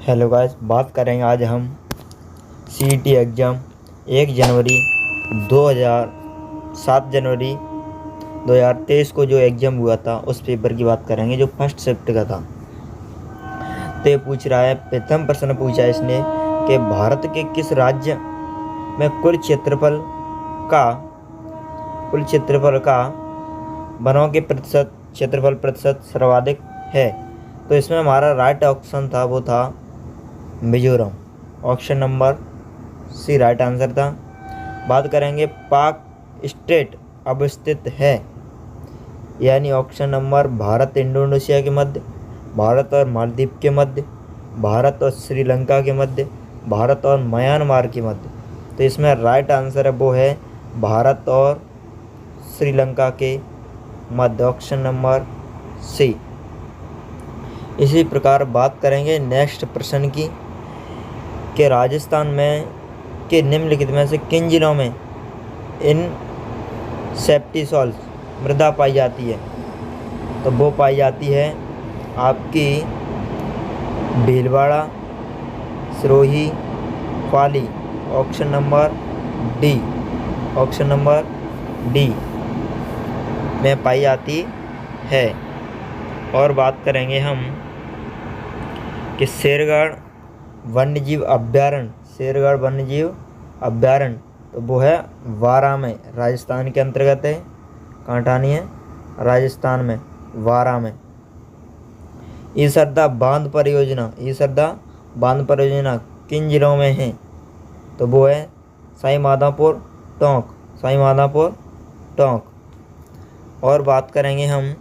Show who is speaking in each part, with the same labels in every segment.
Speaker 1: Hello guys, बात करेंगे आज हम सीईटी एग्ज़ाम 1 जनवरी 2000 7 जनवरी 2023 को जो एग्ज़ाम हुआ था उस पेपर की बात करेंगे जो फर्स्ट शिफ्ट का था। तो ये पूछ रहा है, प्रथम प्रश्न पूछा है इसने कि भारत के किस राज्य में कुल क्षेत्रफल का वनों के क्षेत्रफल सर्वाधिक है। तो इसमें हमारा राइट ऑप्शन था, वो था Mizoram. Option number C right answer था। बात करेंगे पाक स्टेट अवस्थित है, यानी ऑप्शन नंबर भारत इंडोनेशिया के मध्य, भारत और मालदीव के मध्य, भारत और श्रीलंका के मध्य, भारत और म्यांमार के मध्य। तो इसमें राइट आंसर है वो है भारत और श्रीलंका के मध्य, ऑप्शन नंबर सी। इसी प्रकार बात करेंगे नेक्स्ट प्रश्न की कि राजस्थान में के निम्नलिखित में से किन जिलों में इन सेप्टिसॉल मृदा पाई जाती है। तो वो पाई जाती है आपकी Bhilwara, Sirohi, Pali, option number D. Option number D में पाई जाती है। और बात करेंगे हम कि शेरगढ़ वन्यजीव अभ्यारण्य, तो वो है वारा में, राजस्थान के अंतर्गत है। कांठानी है राजस्थान में, वारा में। ईसरदा बांध परियोजना किन जिलों में है। तो वो है सवाई माधोपुर, टोंक। और बात करेंगे हम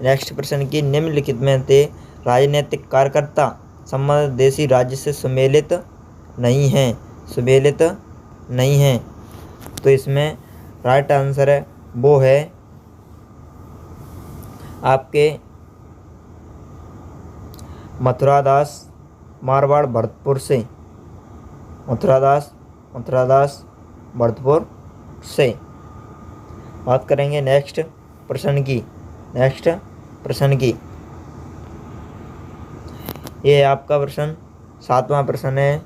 Speaker 1: नेक्स्ट प्रश्न की, निम्नलिखित में से राजनीतिक कार्यकर्ता संबंधित देशी राज्य से सम्मिलित नहीं हैं। तो इसमें राइट आंसर है वो है आपके मथुरादास मारवाड़ भरतपुर से। बात करेंगे नेक्स्ट प्रश्न की। ये आपका प्रश्न 7वां प्रश्न है,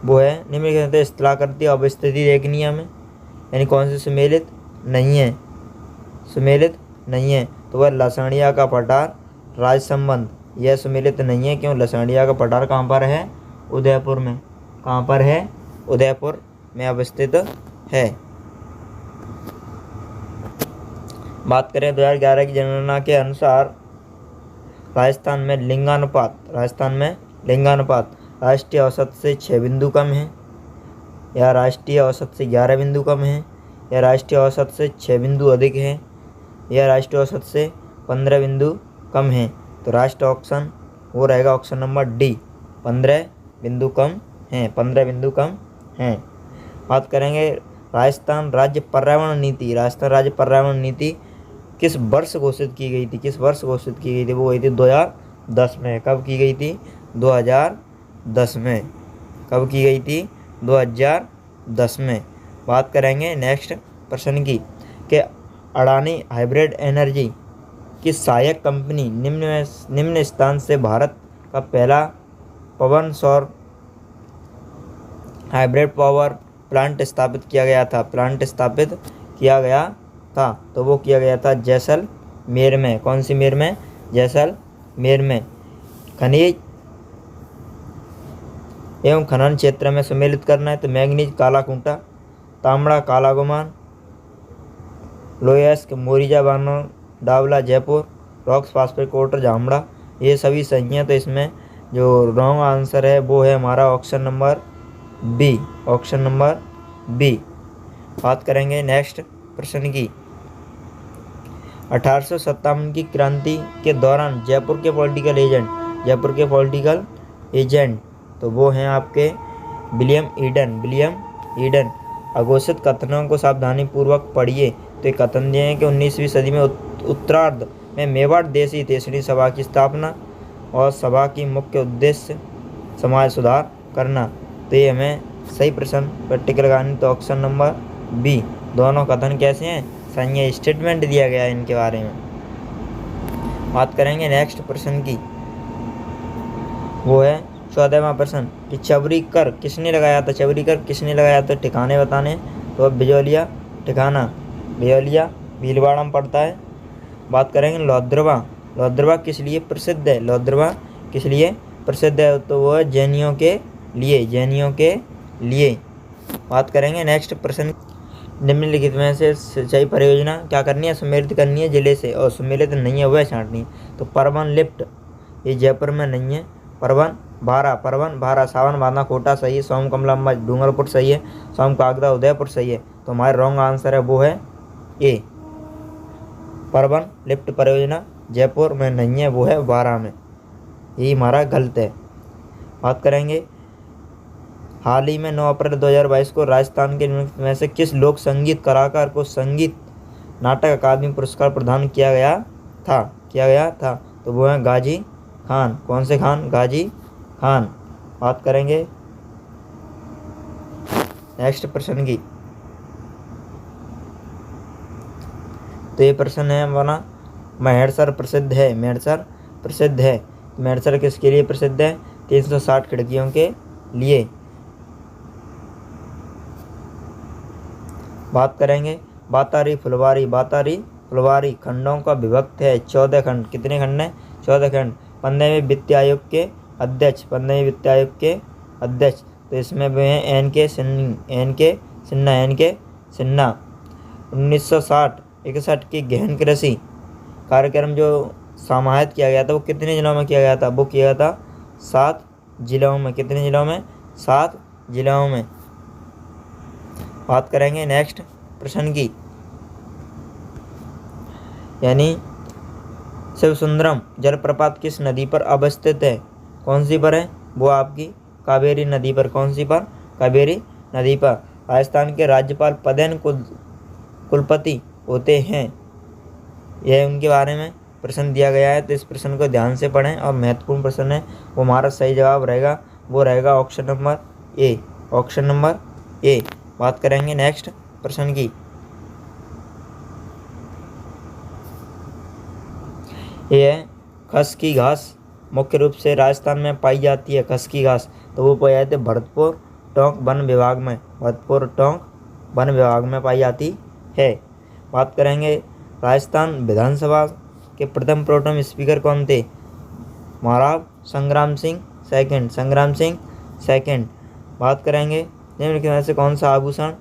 Speaker 1: वो है निम्नलिखित में स्थलाकृति अवस्थिति देखनी है हमें, यानी कौन से सम्मिलित नहीं है। तो वह लसणिया का पठार, राज संबंध, यह सम्मिलित नहीं है। क्यों? लसणिया का पठार कहाँ पर है? उदयपुर में। कहाँ पर है? उदयपुर में अवस्थित है। बात करें 2011 की जनगणना के अनुसार राजस्थान में लिंगानुपात राष्ट्रीय औसत से 6 बिंदु कम है, या राष्ट्रीय औसत से 11 बिंदु कम है, या राष्ट्रीय औसत से 6 बिंदु अधिक है, या राष्ट्रीय औसत से 15 बिंदु कम है। तो राष्ट्रीय ऑप्शन वो रहेगा ऑप्शन नंबर डी, 15 बिंदु कम हैं। बात करेंगे राजस्थान राज्य पर्यावरण नीति किस वर्ष घोषित की गई थी। वो गई थी 2010 में। कब की गई थी? 2010 में। कब की गई थी? 2010 में। बात करेंगे नेक्स्ट प्रश्न की कि अडानी हाइब्रिड एनर्जी की सहायक कंपनी निम्न स्थान से भारत का पहला पवन सौर हाइब्रिड पावर प्लांट स्थापित किया गया था। तो वो किया गया था जैसलमेर में। कौन सी मेर में? जैसलमेर में। खनिज एवं खनन क्षेत्र में सम्मिलित करना है। तो मैंगनीज काला खूंटा, तांबड़ा काला गुमान, लोयस्क मोरिजा बानो डावला जयपुर, रॉक्स फास्फेट कोटर जामड़ा, ये सभी सही हैं। तो इसमें जो रॉन्ग आंसर है वो है हमारा ऑप्शन नंबर बी। बात करेंगे नेक्स्ट प्रश्न की। 1857 की क्रांति के दौरान जयपुर के पॉलिटिकल एजेंट तो वो हैं आपके विलियम ईडन। अघोषित कथनों को सावधानी पूर्वक पढ़िए। तो ये कथन दिए हैं कि 19वीं सदी में उत्तरार्ध में मेवाड़ देशी तेसरी सभा की स्थापना और सभा की मुख्य उद्देश्य समाज सुधार करना। तो ये हमें सही प्रश्न प्रैक्टिकल लगानी। तो ऑप्शन नंबर बी। दोनों कथन कैसे हैं? सही है, स्टेटमेंट दिया गया है इनके बारे में। बात करेंगे नेक्स्ट प्रश्न की, वो है 14वां प्रश्न कि चबरी कर किसने लगाया था? चबरी कर किसने लगाया था? ठिकाने बताने। तो अब बिजौलिया ठिकाना बिजौलिया भीलवाड़ा में पड़ता है। बात करेंगे लोहद्रवा। लोहद्रवा किस लिए प्रसिद्ध है? लोहद्रवा किस लिए प्रसिद्ध है? तो वो है जैनियों के लिए, जैनियों के लिए। बात करेंगे नेक्स्ट प्रश्न, निम्नलिखित में से सिंचाई परियोजना क्या करनी है? सम्मिलित करनी है जिले से, और सम्मिलित नहीं है वह छांटनी है। तो परवन लिफ्ट ये जयपुर में नहीं है। परवन भारा सावन बांधा कोटा सही है। सोम कमला डूंगरपुर सही है। सोम कागदा उदयपुर सही है। तो हमारा रॉन्ग आंसर है वो है ए, परवन लिफ्ट परियोजना जयपुर में नहीं है, वो है बारा में। यही हमारा गलत है। बात करेंगे हाल ही में 9 अप्रैल 2022 को राजस्थान के निम्नलिखित में से किस लोक संगीत कलाकार को संगीत नाटक अकादमी पुरस्कार प्रदान किया गया था? तो वो है गाजी खान। कौन से खान? गाजी खान। बात करेंगे नेक्स्ट प्रश्न की। तो ये प्रश्न है हमारा मेहरसर प्रसिद्ध है। मेहरसर प्रसिद्ध है। मेहरसर किसके लिए प्रसिद्ध है? 360 खिड़कियों के लिए। बात करेंगे बातारी फुलवारी खंडों का विभक्त है। 14 खंड। कितने खंड हैं? 14 खंड। 15वें वित्त आयोग के अध्यक्ष। तो इसमें वे हैं एन के सिन्हा। 1960-61 की गहन कृषि कार्यक्रम जो समाहित किया गया था वो कितने जिलों में किया गया था? वो किया गया था 7 जिलों में। कितने जिलों में? 7 जिलों में। बात करेंगे नेक्स्ट प्रश्न की, यानी शिवसुंदरम जलप्रपात किस नदी पर अवस्थित है? कौन सी पर है? वो आपकी कावेरी नदी पर। कौन सी पर? कावेरी नदी पर। राजस्थान के राज्यपाल पदेन कुलपति होते हैं, यह उनके बारे में प्रश्न दिया गया है। तो इस प्रश्न को ध्यान से पढ़ें और महत्वपूर्ण प्रश्न है। वो हमारा सही जवाब रहेगा, वो रहेगा option number A. Option number ए। बात करेंगे नेक्स्ट प्रश्न की, ये है खस की घास मुख्य रूप से राजस्थान में पाई जाती है। खस की घास तो वो पाई जाती है भरतपुर टोंक वन विभाग में। भरतपुर टोंक वन विभाग में पाई जाती है। बात करेंगे राजस्थान विधानसभा के प्रथम प्रोटेम स्पीकर कौन थे? महाराज संग्राम सिंह सेकंड। बात करेंगे निम्नलिखित में से कौन सा आभूषण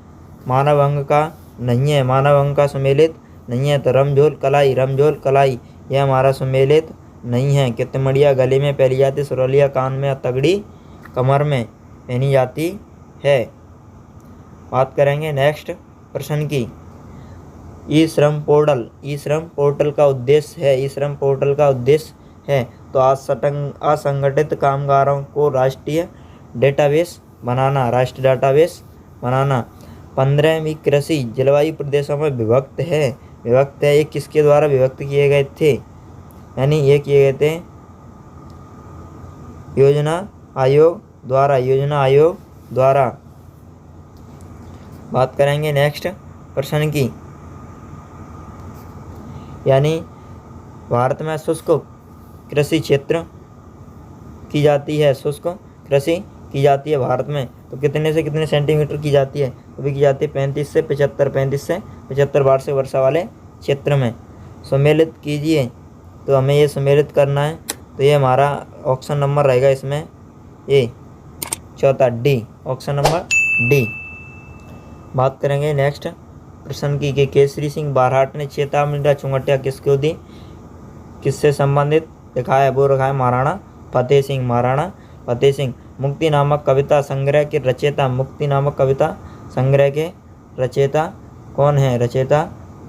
Speaker 1: मानव अंग का नहीं है? मानव अंग का सम्मिलित नहीं है। तो रमझोल कलाई यह हमारा सम्मिलित नहीं है। कितमड़िया गले में पहनी जाती है। सुरलिया कान में, तगड़ी कमर में पहनी जाती है। बात करेंगे नेक्स्ट प्रश्न की, ई श्रम पोर्टल का उद्देश्य है। तो असंगठित कामगारों को राष्ट्रीय डेटाबेस बनाना। 15वीं कृषि जलवायु प्रदेशों में विभक्त है। ये किसके द्वारा विभक्त किए गए थे? यानी ये किए गए थे योजना आयोग द्वारा। बात करेंगे नेक्स्ट प्रश्न की, यानी भारत में शुष्क कृषि क्षेत्र की जाती है। शुष्क कृषि की जाती है भारत में। तो कितने से कितने सेंटीमीटर की जाती है? तो भी की जाती है 35 से 75 वार्षिक वर्षा वाले क्षेत्र में। सम्मिलित कीजिए। तो हमें ये सम्मिलित करना है। तो ये हमारा ऑप्शन नंबर रहेगा इसमें ए, चौथा डी। Option number D. बात करेंगे नेक्स्ट प्रश्न की कि केसरी सिंह बारहाट ने चेतावनी चुंगटिया किसको दी? किससे संबंधित लिखा है? वो रखा है महाराणा फतेह सिंह। मुक्ति नामक कविता संग्रह के रचयिता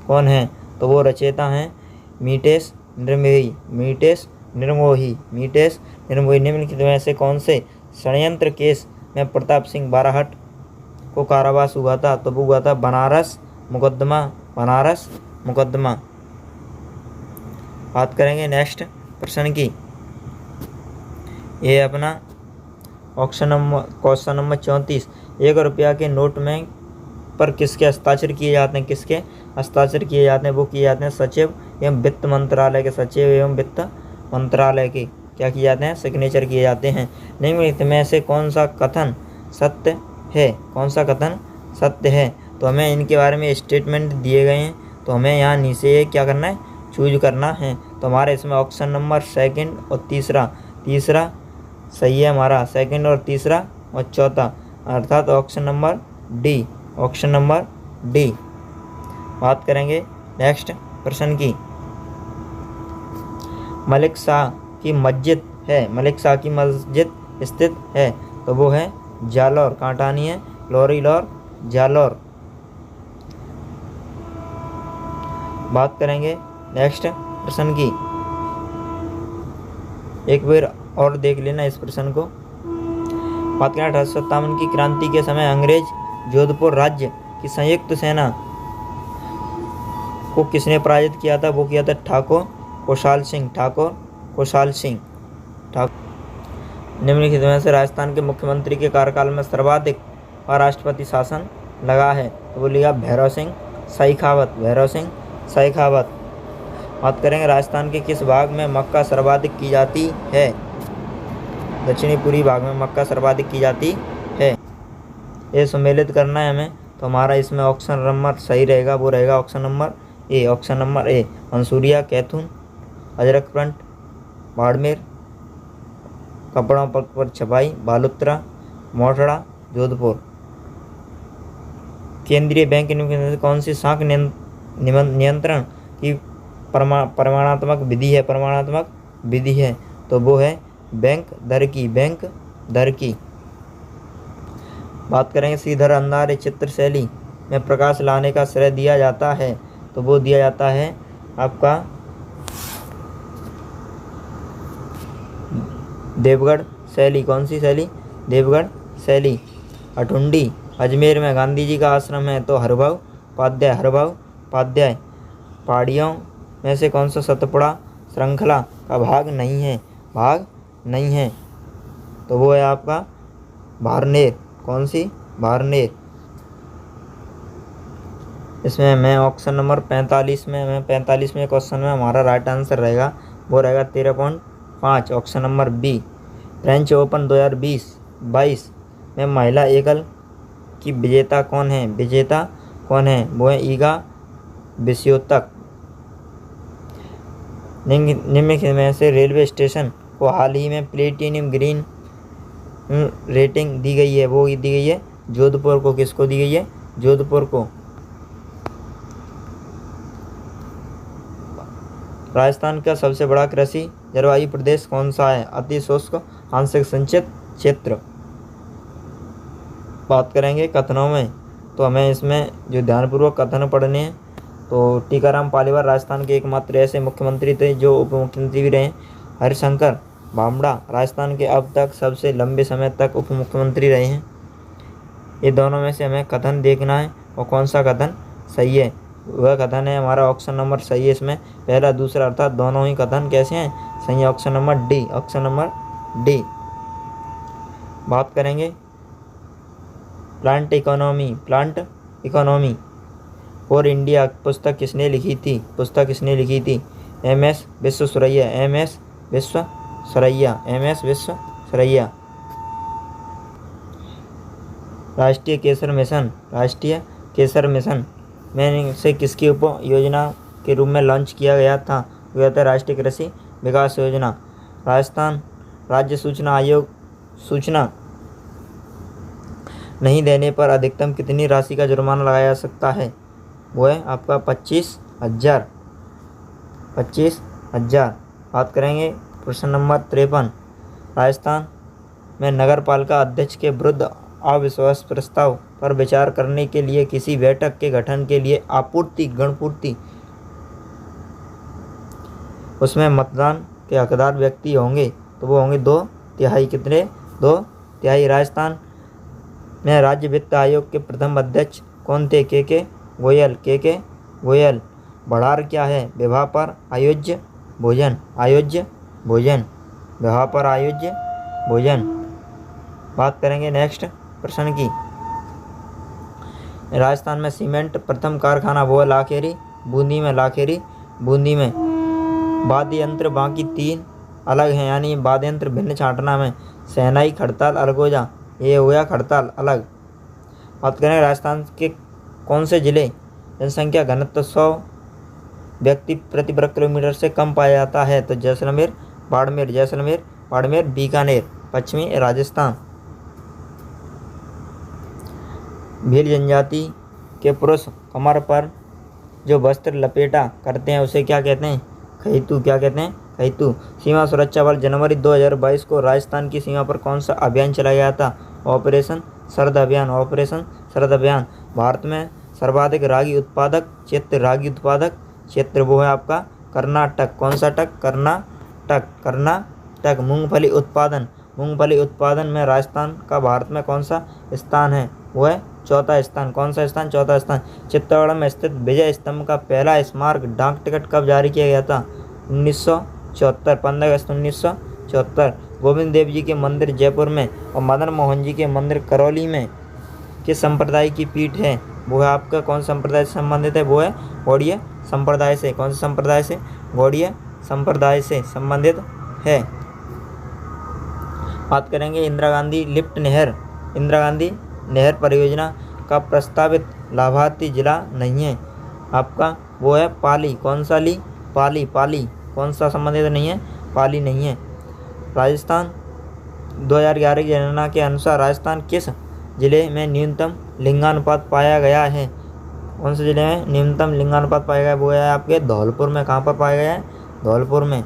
Speaker 1: कौन है? तो वो रचयिता हैं मीटेश निर्मोही। निम्नलिखित में से कौन से षड्यंत्र केस में प्रताप सिंह बारहट को कारावास हुआ था? तो वो हुआ था बनारस मुकदमा। बात करेंगे नेक्स्ट प्रश्न की, ये अपना क्वेश्चन नंबर 34। 1 रुपया के नोट में पर किसके हस्ताक्षर किए जाते हैं? वो किए जाते हैं सचिव एवं वित्त मंत्रालय के। क्या किए जाते हैं, सिग्नेचर किए जाते हैं। निम्नलिखित में से कौन सा कथन सत्य है, कौन सा कथन सत्य है। तो हमें इनके बारे में स्टेटमेंट दिए गए हैं, तो हमें यहाँ नीचे क्या करना है, चूज करना है। तो हमारे इसमें ऑप्शन नंबर सेकंड और तीसरा सही है हमारा, सेकंड और तीसरा और चौथा, अर्थात option number D, option number D. बात करेंगे नेक्स्ट प्रश्न की। मलिक शाह की मस्जिद है, मलिक शाह की मस्जिद स्थित है, तो वो है जालौर, कांटानी है, लोरीलौर, जालौर। बात करेंगे नेक्स्ट प्रश्न की। एक बार और देख लेना इस प्रश्न को। बात करें 1857 की क्रांति के समय अंग्रेज जोधपुर राज्य की संयुक्त सेना को किसने पराजित किया था, वो किया था ठाकुर खुशहाल सिंह, ठाकुर खुशहाल सिंह। निम्नलिखित में से राजस्थान के मुख्यमंत्री के कार्यकाल में सर्वाधिक राष्ट्रपति शासन लगा है, तो वो लिया भैरव सिंह शेखावत, भैरव सिंह शेखावत। बात करेंगे राजस्थान के किस भाग में मक्का सर्वाधिक की जाती है, दक्षिणी पूर्वी भाग में मक्का सर्वाधिक की जाती है। ये सम्मिलित करना है हमें, तो हमारा इसमें ऑप्शन नंबर सही रहेगा, वो रहेगा option number A, option number A. Mansuria, Kaithoon, अजरकप्रांत, बाड़मेर, कपड़ों पर छपाई, बालोतरा, मोटड़ा, जोधपुर। केंद्रीय बैंक की कौन सी शाख नियंत्रण की प्रमाणात्मक विधि है, प्रमाणात्मक विधि है, तो वो है बैंक दर की, बैंक दर की। बात करेंगे श्रीधर अंधारे चित्र शैली में प्रकाश लाने का श्रेय दिया जाता है, तो वो दिया जाता है आपका देवगढ़ शैली। कौन सी शैली, देवगढ़ शैली। अठुंडी अजमेर में गांधी जी का आश्रम है, तो हरभाऊ पाध्याय, हरभाऊ पाध्याय। पहाड़ियों में से कौन सा सतपुड़ा श्रृंखला का भाग नहीं है, भाग नहीं है, तो वो है आपका भारनेर। कौन सी, भारनेर। इसमें मैं ऑप्शन नंबर 45 में 45वें क्वेश्चन में हमारा राइट आंसर रहेगा, वो रहेगा 13.5, option number B. French Open 2022 में महिला एकल की विजेता कौन है, विजेता कौन है, वो है ईगा विस्योतक। निम्नलिखित में से रेलवे स्टेशन को हाल ही में प्लेटिनियम ग्रीन रेटिंग दी गई है, वो दी गई है जोधपुर को। किसको दी गई है, जोधपुर को। राजस्थान का सबसे बड़ा कृषि जलवायु प्रदेश कौन सा है, अति शुष्क आंशिक सिंचित क्षेत्र। बात करेंगे कथनों में, तो हमें इसमें जो ध्यानपूर्वक कथन पढ़ने हैं, तो टीकाराम पालीवाल राजस्थान के एकमात्र ऐसे मुख्यमंत्री थे जो उप मुख्यमंत्री भी रहे। हरिशंकर बामड़ा राजस्थान के अब तक सबसे लंबे समय तक उप मुख्यमंत्री रहे हैं। ये दोनों में से हमें कथन देखना है और कौन सा कथन सही है, वह कथन है हमारा ऑप्शन नंबर सही है। इसमें पहला दूसरा अर्थात दोनों ही कथन कैसे हैं, सही है, option number D, option number D. बात करेंगे प्लांट इकोनॉमी फॉर इंडिया पुस्तक किसने लिखी थी, पुस्तक किसने लिखी थी, M S. Visvesvaraya, M S. Visvesvaraya, M S. Visvesvaraya. राष्ट्रीय केसर मिशन में से किसकी उप योजना के रूप में लॉन्च किया गया था, वह था राष्ट्रीय कृषि विकास योजना। राजस्थान राज्य सूचना आयोग सूचना नहीं देने पर अधिकतम कितनी राशि का जुर्माना लगाया जा सकता है, वो है आपका 25,000, 25,000। बात करेंगे प्रश्न नंबर 53। राजस्थान में नगर पालिका अध्यक्ष के विरुद्ध अविश्वास प्रस्ताव पर विचार करने के लिए किसी बैठक के गठन के लिए गणपूर्ति उसमें मतदान के हकदार व्यक्ति होंगे, तो वो होंगे 2/3। कितने, 2/3। राजस्थान में राज्य वित्त आयोग के प्रथम अध्यक्ष कौन थे, के गोयल। बढ़ार क्या है, विवाह पर आयोज्य भोजन, विवाह पर आयोज्य भोजन। बात करेंगे नेक्स्ट प्रश्न की। राजस्थान में सीमेंट प्रथम कारखाना वो है लाखेरी, बूंदी में, वाद्य यंत्र बाकी 3 अलग हैं, यानी वाद्य यंत्र भिन्न छाटना में। शहनाई खड़ताल अलग हो जा, ये हो गया खड़ताल अलग। बात करें राजस्थान के कौन से जिले जनसंख्या घनत्व 100 व्यक्ति प्रति वर्ग किलोमीटर से कम पाया जाता है? तो जैसलमेर, बाड़मेर, जैसलमेर, बाड़मेर, बीकानेर, पश्चिमी राजस्थान। भील जनजाति के पुरुष कमर पर जो वस्त्र लपेटा करते हैं उसे क्या कहते हैं? खैतू। क्या कहते हैं? खैतू। सीमा सुरक्षा बल जनवरी 2022 को राजस्थान की सीमा पर कौन सा अभियान चलाया गया था? ऑपरेशन शरद अभियान। ऑपरेशन शरद अभियान। भारत में सर्वाधिक रागी उत्पादक क्षेत्र, रागी उत्पादक क्षेत्र वो है आपका कर्नाटक। कौन सा टक? कर्नाटक। कर्नाटक। मूंगफली उत्पादन, मूंगफली उत्पादन में राजस्थान का भारत में कौन सा स्थान है? वो है चौथा स्थान। कौन सा स्थान? चौथा स्थान। चित्तौड़ में स्थित विजय स्तंभ का पहला स्मारक डाक टिकट कब जारी किया गया था? 1974, 15 अगस्त 1974। गोविंद देव जी के मंदिर जयपुर में और मदन मोहन जी के मंदिर करौली में किस संप्रदाय की पीठ है? वो है आपका कौन संप्रदाय से संबंधित है? वो है गौड़ीय संप्रदाय से। कौन से संप्रदाय से? गौड़ीय संप्रदाय से संबंधित है। बात करेंगे इंदिरा गांधी लिफ्ट नहर, इंदिरा गांधी नहर परियोजना का प्रस्तावित लाभार्थी जिला नहीं है आपका, वो है पाली। कौन सा ली? पाली। पाली। कौन सा संबंधित नहीं है? पाली नहीं है। राजस्थान 2011 की जनगणना के अनुसार राजस्थान किस जिले में न्यूनतम लिंगानुपात पाया गया है? कौन से जिले में न्यूनतम लिंगानुपात पाया गया है? वो है आपके धौलपुर में। कहाँ पर पाया गया है? धौलपुर में।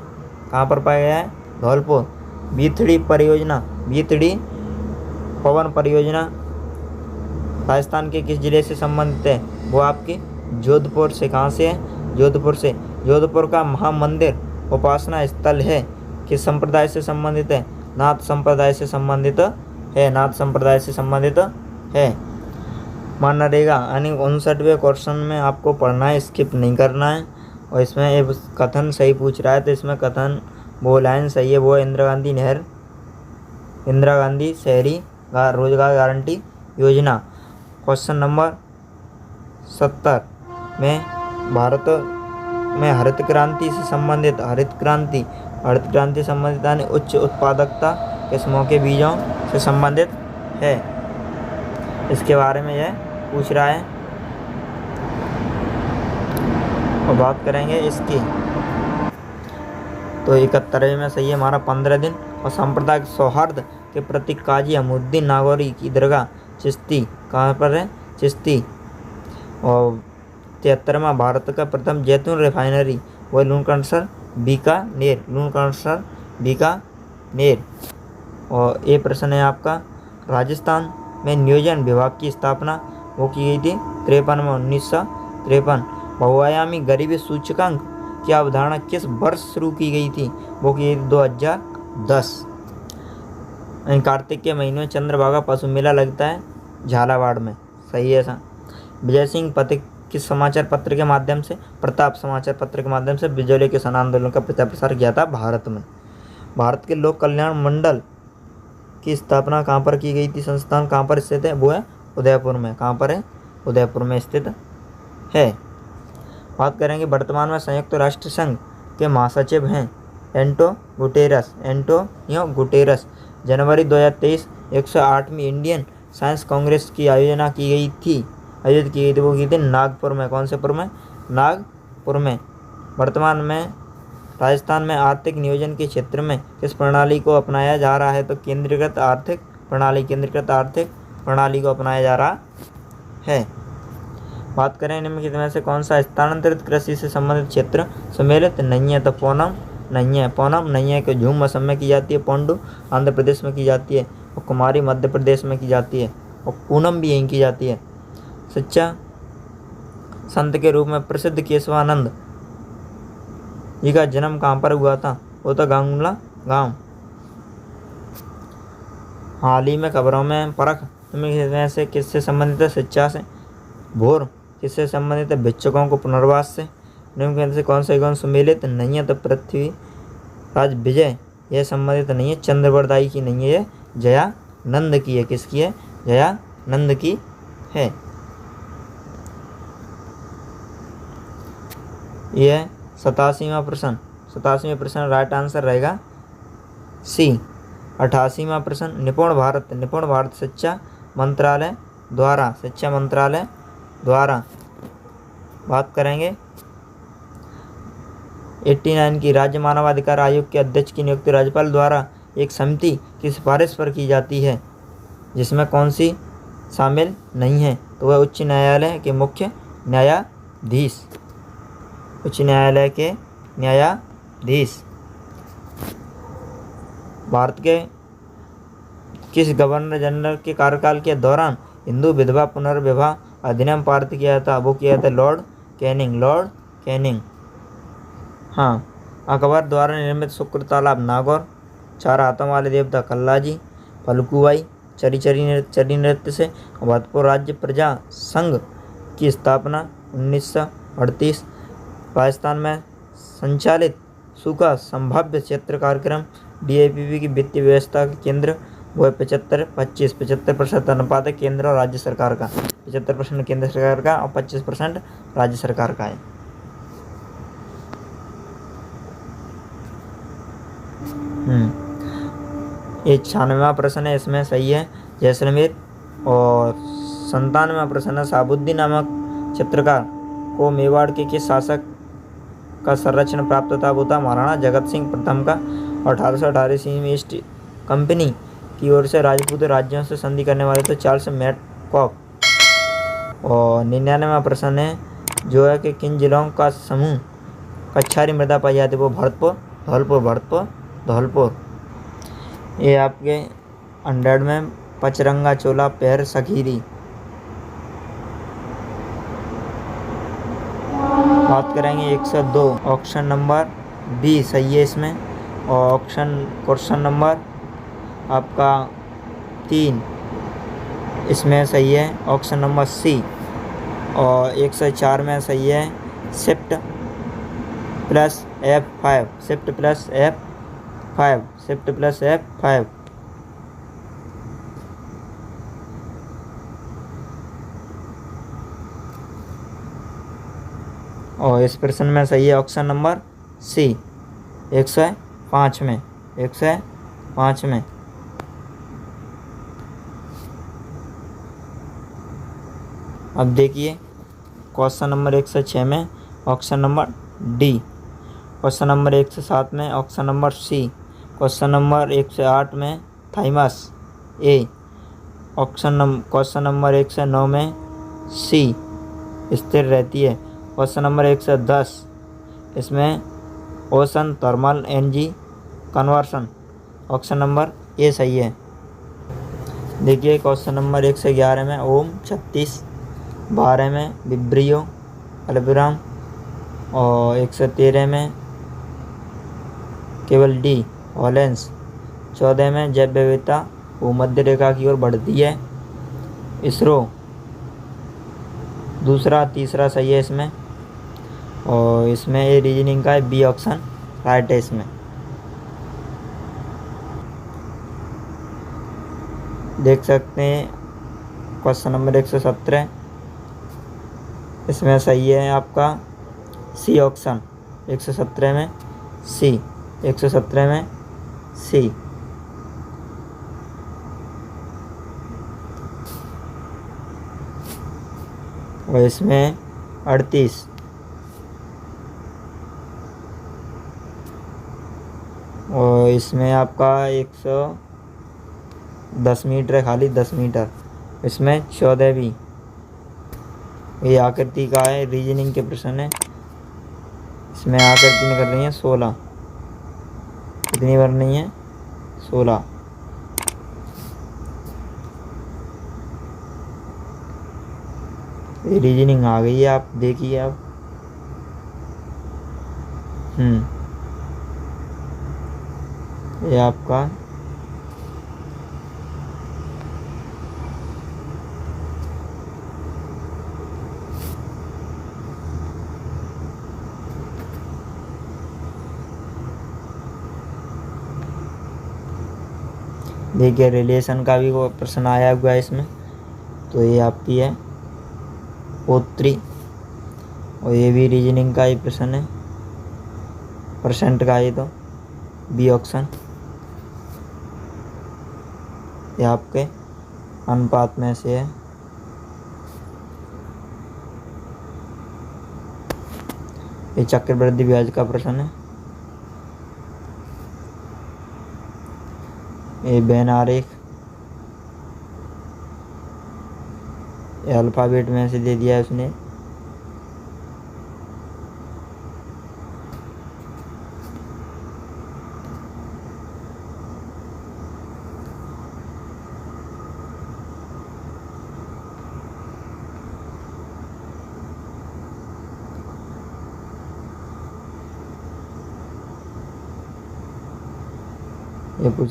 Speaker 1: कहाँ पर पाया गया है? धौलपुर। बीथड़ी परियोजना, बीथड़ी पवन परियोजना राजस्थान के किस जिले से संबंधित है? वो आपके जोधपुर से। कहाँ से है? जोधपुर से। जोधपुर का महामंदिर उपासना स्थल है, किस संप्रदाय से संबंधित है? नाथ संप्रदाय से संबंधित है। नाथ संप्रदाय से संबंधित है। मनरेगा यानी 59वें क्वेश्चन में आपको पढ़ना है, स्किप नहीं करना है। और इसमें एक कथन सही पूछ रहा है, तो इसमें कथन वो लाइन सही है, वो है इंदिरा गांधी नहर, इंदिरा गांधी शहरी रोजगार गारंटी योजना। क्वेश्चन नंबर 70 में भारत में हरित क्रांति से संबंधित, हरित क्रांति संबंधित यानी उच्च उत्पादकता किस्मों के बीजों से संबंधित है, इसके बारे में यह पूछ रहा है। और बात करेंगे इसकी, तो 71वें में सही है हमारा 15 दिन। और सांप्रदायिक सौहार्द के प्रतीक काजी अमुद्दीन नागौरी की दरगाह चिश्ती कहाँ पर है? चिश्ती। और 73वां भारत का प्रथम जैतून रिफाइनरी वो लूणकरणसर बीकानेर, लूणकरणसर बीकानेर। और ये प्रश्न है आपका, राजस्थान में नियोजन विभाग की स्थापना वो की गई थी 53 में, 1953। बहुआयामी गरीबी सूचकांक की अवधारणा किस वर्ष शुरू की गई थी? वो की गई थी 2010। कार्तिक के महीने में चंद्रभागा पशु मेला लगता है झालावाड़ में, सही है ऐसा। विजय सिंह पथिक किस समाचार पत्र के माध्यम से? प्रताप समाचार पत्र के माध्यम से बिजली किसान आंदोलन का प्रचार प्रसार किया था भारत में। भारत के लोक कल्याण मंडल की स्थापना कहाँ पर की गई थी? संस्थान कहाँ पर स्थित है? वो है उदयपुर में। कहाँ पर है? उदयपुर में स्थित है। बात करेंगे वर्तमान में संयुक्त राष्ट्र संघ के महासचिव हैं एंटोनियो गुटेरस। जनवरी 2023 108वीं इंडियन साइंस कांग्रेस की आयोजित की गई थी, वो की थी नागपुर में। कौन से पुर में? नागपुर में। वर्तमान में राजस्थान में आर्थिक नियोजन के क्षेत्र में किस प्रणाली को अपनाया जा रहा है? तो केंद्रीकृत आर्थिक प्रणाली, केंद्रीकृत आर्थिक प्रणाली को अपनाया जा रहा है। बात करें इनमें में से कौन सा स्थानांतरित कृषि से संबंधित क्षेत्र सम्मिलित नहीं है? तो पोनम नहीं है। पोनम नहीं है कि झूम असम में की जाती है, पोंडू आंध्र प्रदेश में की जाती है, और कुमारी मध्य प्रदेश में की जाती है, और पूनम भी यहीं की जाती है। सच्चा संत के रूप में प्रसिद्ध केशवानंद जी का जन्म कहाँ पर हुआ था? वो तो गांगुला गांव। हाल ही में खबरों में परख में से किससे संबंधित है? शिक्षा से। भोर किससे संबंधित है? भिक्षुकों को पुनर्वास से। निम्न से कौन सा गण सम्मिलित नहीं है? तो पृथ्वी राज विजय यह संबंधित नहीं है, चंद्रवरदाई की नहीं है, जया नंद की है। किसकी है? जया नंद की है। यह 87वां प्रश्न, 87वां प्रश्न राइट आंसर रहेगा सी 88वां प्रश्न, निपुण भारत शिक्षा मंत्रालय द्वारा बात करेंगे। 89 की राज्य मानवाधिकार आयोग के अध्यक्ष की नियुक्ति राज्यपाल द्वारा एक समिति की सिफारिश पर की जाती है, जिसमें कौन सी शामिल नहीं है? तो वह उच्च न्यायालय के मुख्य न्यायाधीश। उच्च न्यायालय के न्यायाधीश। भारत के किस गवर्नर जनरल के कार्यकाल के दौरान हिंदू विधवा पुनर्विवाह अधिनियम पारित किया था? वो किया था लॉर्ड कैनिंग। हाँ, अकबर द्वारा निर्मित शुक्र तालाब नागौर। 4 हाथों वाले देवता कल्लाजी। फलकुबाई चरी नृत्य से। भरतपुर राज्य प्रजा संघ की स्थापना 1938। राजस्थान में संचालित सूखा संभाव्य क्षेत्र कार्यक्रम DAPP की वित्तीय व्यवस्था के केंद्र वो है 75% अनुपात है केंद्र और राज्य सरकार का। 75% केंद्र सरकार का और 25% राज्य सरकार का है। ये 96वां प्रश्न है, इसमें सही है जैसलमेर। और 97वां प्रश्न है, शहाबुद्दीन नामक चित्रकार को मेवाड़ के किस शासक का संरक्षण प्राप्त था? वो था महाराणा जगत सिंह प्रथम का। 1818 ईस्वी में ईस्ट कंपनी की ओर से राजपूत राज्यों से संधि करने वाले थे चार्ल्स मैडकॉक। और 99वां प्रश्न है जो है कि किन जिलों का समूह कच्छारी मृदा पाई जाती है? वो भरतपुर धौलपुर। ये आपके 100 में पचरंगा चोला पैर सखीरी। बात करेंगे 102। ऑप्शन नंबर बी सही है इसमें। और क्वेश्चन नंबर आपका 3 इसमें सही है। Option number C. और 104 में सही है शिफ्ट प्लस F5। और इस प्रश्न में सही है ऑप्शन नंबर सी 105 में। अब देखिए क्वेश्चन नंबर 106 में option number D. Question number 107 में option number C. Question number 108 में थाइमस ए। क्वेश्चन नंबर 109 में सी स्थिर रहती है। क्वेश्चन नंबर 110 इसमें ocean thermal energy conversion. Option number ए सही है। देखिए क्वेश्चन नंबर 111 में ओम 36। 12 में विब्रियो अल्बुराम। और 113 में केवल डी हॉलेंस। 14 में जैव विविधता भूमध्य रेखा की ओर बढ़ती है। इसरो दूसरा तीसरा सही है इसमें। और इसमें ये रीजनिंग का है बी ऑप्शन राइट है इसमें। देख सकते हैं क्वेश्चन नंबर 117 इसमें सही है आपका सी ऑप्शन। 117 में सी। और इसमें 38। और इसमें आपका 110 मीटर है, खाली 10 मीटर। इसमें 14वीं ये आकृति का है, रीजनिंग के प्रश्न है। इसमें आकृति निकल रही है 16। कितनी बार नहीं है? 16। ये रीजनिंग आ गई है, आप देखिए आप। ये आपका देखिए रिलेशन का भी वो प्रश्न आया हुआ है इसमें। तो ये आपकी है पोत्री। और ये भी रीजनिंग का ही प्रश्न है, परसेंट का। ये तो बी ऑप्शन। ये आपके अनुपात में से है। ये चक्रवृद्धि ब्याज का प्रश्न है। ये वेन आरेख, ये अल्फाबेट में से दे दिया है उसने। ये पूछ